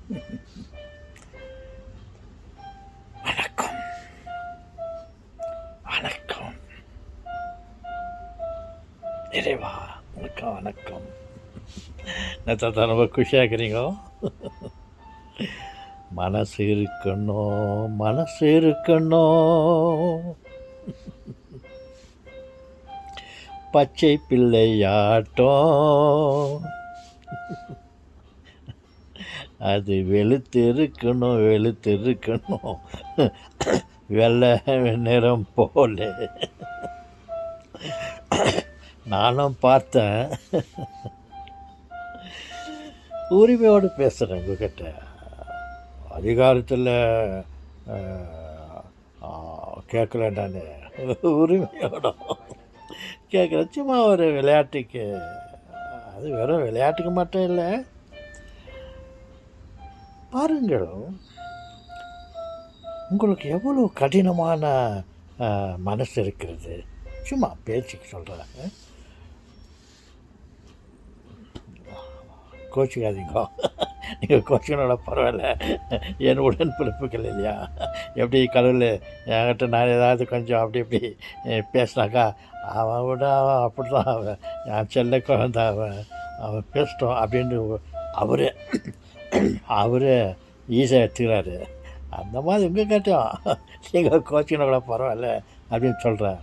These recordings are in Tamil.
வணக்கம் வணக்கம் இறைவா, வணக்கம் வணக்கம். தாத்தா ரொம்ப குஷியாக்குறீங்க. மனசு இருக்கணும், மனசு இருக்கணும், பச்சை பிள்ளையாட்டம் அது வெளுத்து இருக்கணும், வெளுத்து இருக்கணும், வெள்ளை நிறம் போல. நானும் பார்த்தேன். உரிமையோடு பேசுகிறேன் உங்ககிட்ட. அதிகாரத்தில் கேட்கல, நான் உரிமையோட கேட்குறேன். சும்மா ஒரு விளையாட்டுக்கு. அது வெறும் விளையாட்டுக்கு மட்டும் இல்லை. பாருங்கள், உங்களுக்கு எவ்வளோ கடினமான மனசு இருக்கிறது. சும்மா பேச்சுக்கு சொல்கிறாங்க, கோச்சிக்காதீங்க. நீங்கள் கோச்சிக்கனோட பரவாயில்ல, என் உடன்பிறப்புகள் இல்லையா. எப்படி கடவுள் என்கிட்ட நான் ஏதாவது கொஞ்சம் அப்படி இப்படி பேசினாக்கா, அவன் விட அவன் அப்படி தான், அவன் என் செல்ல குழந்தை, அவன் பேசிட்டோம் அப்படின்னு அவரே ஈஸியாக எடுத்துக்கிறாரு. அந்த மாதிரி உங்கள் கேட்டோம் நீங்கள் கோச்சிக்கனோட பரவாயில்ல அப்படின்னு சொல்கிறேன்.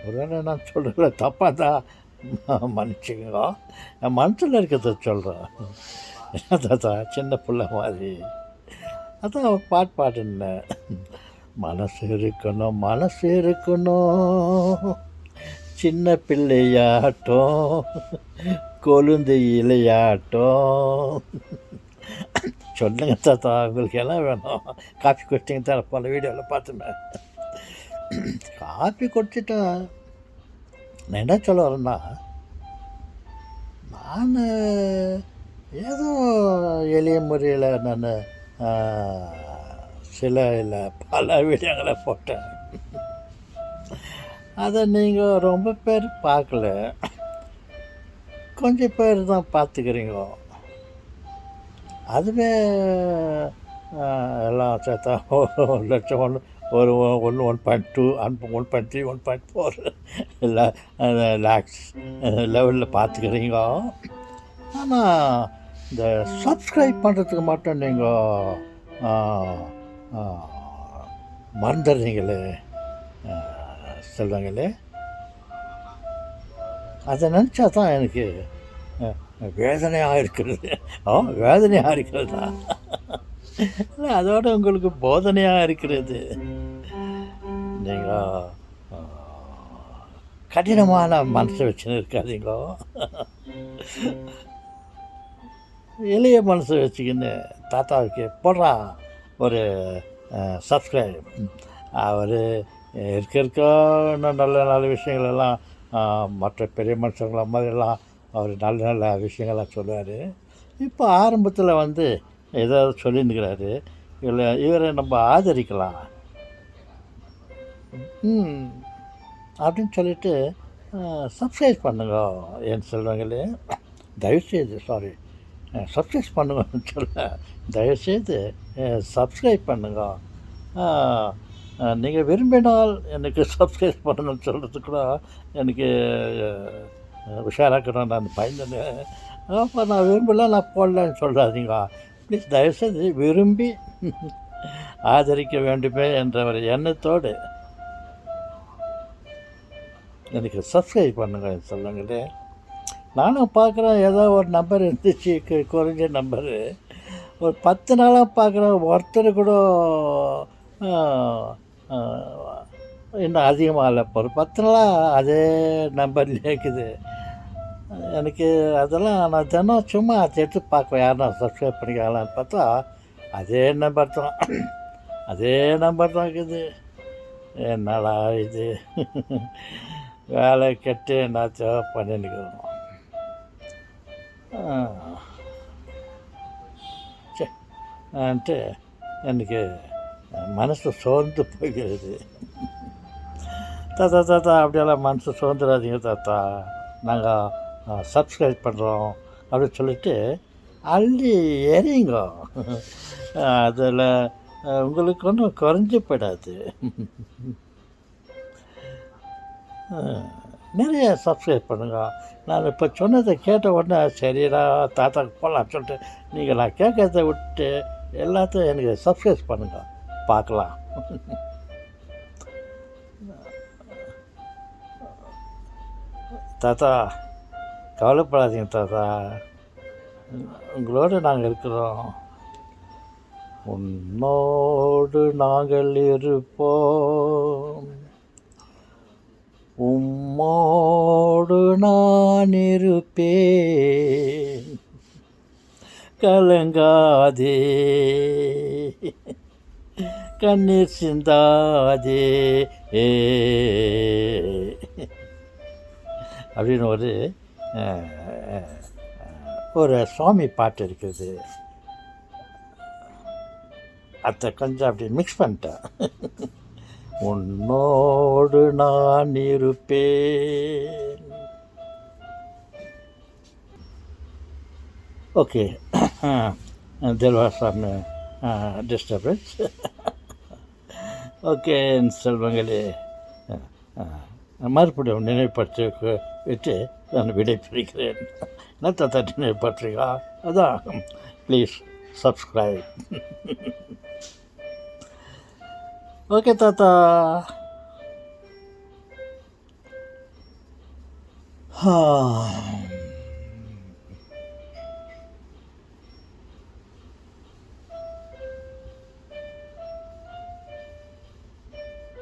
ஒருவேளை நான் சொல்கிறேன் தப்பாக தான் மன்னிச்சுக்கோ. என் மனசில் இருக்கிறத சொல்கிறேன். தாத்தா சின்ன பிள்ளை மாதிரி. அதான் பாட்டு பாட்டுன்னேன். மனசு இருக்கணும், மனசு இருக்கணும், சின்ன பிள்ளையாட்டம், கொழுந்து இலையாட்டம். சொல்லுங்க தாத்தா, உங்களுக்கு எல்லாம் வேணும். காஃபி குடிச்சிங்க தான் பல வீடியோவில் பார்த்துனேன். காஃபி குடிச்சிட்டேன். நான் என்ன சொல்ல வரேன்னா, நான் ஏதோ எளிய முறையில் நான் சில இல்லை பல வீடியோங்களை போட்டேன். அதை நீங்கள் ரொம்ப பேர் பார்க்கல, கொஞ்சம் பேர் தான் பார்த்துக்கிறீங்க. அதுவே எல்லாம் சேர்த்தா 1,00,000 ஒரு 1.2 1.3 1.4 லேக்ஸ் லெவலில் பார்த்துக்கிறீங்க. ஆனால் இந்த சப்ஸ்கிரைப் பண்ணுறதுக்கு மட்டும் நீங்கள் மறந்துடுறீங்களே சொல்கிறாங்களே. அதை நினச்சா தான் எனக்கு வேதனையாக இருக்கிறது. வேதனையாக இருக்கிறதா இல்லை, அதோடு உங்களுக்கு போதனையாக இருக்கிறது. நீங்கள் கடினமான மனசை வச்சுன்னு இருக்காதீங்களோ, எளிய மனசை வச்சுக்கின்னு தாத்தாவுக்கு போடுறா ஒரு சப்ஸ்கிரைப். அவர் இருக்க இன்னும் நல்ல நல்ல விஷயங்களெல்லாம் மற்ற பெரிய மனுஷங்கள மாதிரிலாம் அவர் நல்ல நல்ல விஷயங்கள்லாம் சொல்லுவார். இப்போ ஆரம்பத்தில் வந்து ஏதாவது சொல்லியிருக்கிறாரு. இவரை நம்ம ஆதரிக்கலாம் அப்படின்னு சொல்லிட்டு சப்ஸ்கிரைப் பண்ணுங்க ஏன்னு சொல்லுவாங்களே. தயவுசெய்து சப்ஸ்கிரைப் பண்ணுங்கன்னு சொல்ல, தயவுசெய்து சப்ஸ்கிரைப் பண்ணுங்க. நீங்கள் விரும்பினால் எனக்கு சப்ஸ்கிரைப் பண்ணணும்னு சொல்கிறது கூட எனக்கு உஷாராக்கணும். நான் பயந்துன்னு அப்போ நான் விரும்பல, நான் போடலன்னு சொல்கிறாதீங்க ப்ளீஸ். தயவுசெய்து விரும்பி ஆதரிக்க வேண்டுமே என்ற ஒரு எண்ணத்தோடு எனக்கு சப்ஸ்கிரைப் பண்ணுங்க சொல்லுங்களே. நானும் பார்க்குறேன், ஏதோ ஒரு நம்பர் இருந்துச்சு, குறைஞ்ச நம்பரு. ஒரு 10 நாளாக பார்க்குறேன், ஒருத்தர் கூட இன்னும் அதிகமாக இல்லை. ஒரு 10 நாளாக அதே நம்பர்லேயே இருக்குது. எனக்கு அதெல்லாம் நான் தினம் சும்மா அதை எடுத்து பார்க்குவேன், யாருன்னா சப்ஸ்கிரைப் பண்ணிக்கலான்னு பார்த்தா அதே நம்பர் தான் இருக்குது. என்னடா இது வேலை கெட்டு என்னாச்சும் பண்ணிக்கிறோம். சரின்ட்டு எனக்கு மனசு சோர்ந்து போய்கிறது. தாத்தா அப்படியெல்லாம் மனசு சோர்ந்துடாதீங்க தாத்தா, நாங்கள் சப்ஸ்கிரைப் பண்ணுறோம் அப்படின்னு சொல்லிட்டு அள்ளி எறிங்கோ. அதில் உங்களுக்கு ஒன்றும் குறைஞ்சி போயிடாது. நிறைய சப்ஸ்கிரைப் பண்ணுங்க. நான் இப்போ சொன்னதை கேட்ட உடனே சரிடா தாத்தாக்கு போகலான்னு சொல்லிட்டு நீங்கள் நான் கேட்கறத விட்டு எல்லாத்தையும் எனக்கு சப்ஸ்கிரைப் பண்ணுங்க, பார்க்கலாம். தாத்தா கவலைப்படாதீங்க தாத்தா, உங்களோடு நாங்கள் இருக்கிறோம். உன்னோடு நாங்கள் இருப்போம், உம்மோடு நான் இருப்பேன், கலங்காதே கண்ணீர் சிந்தாதே அப்படின்னு ஒரு சுவாமி பாட்டு இருக்குது. அதை கொஞ்சம் அப்படி மிக்ஸ் பண்ணிட்டேன். உன்னோடு நான் இருப்பேன். Okay, there was some disturbance. Okay செல்வங்களே, மறுபடியும் நினைவுபடுத்தி விட்டு நான் விடைபெறுகிறேன். என்ன தாத்தா நினைவுபடுறீங்களா? அதான் ப்ளீஸ் சப்ஸ்கிரைப். ஓகே தாத்தா.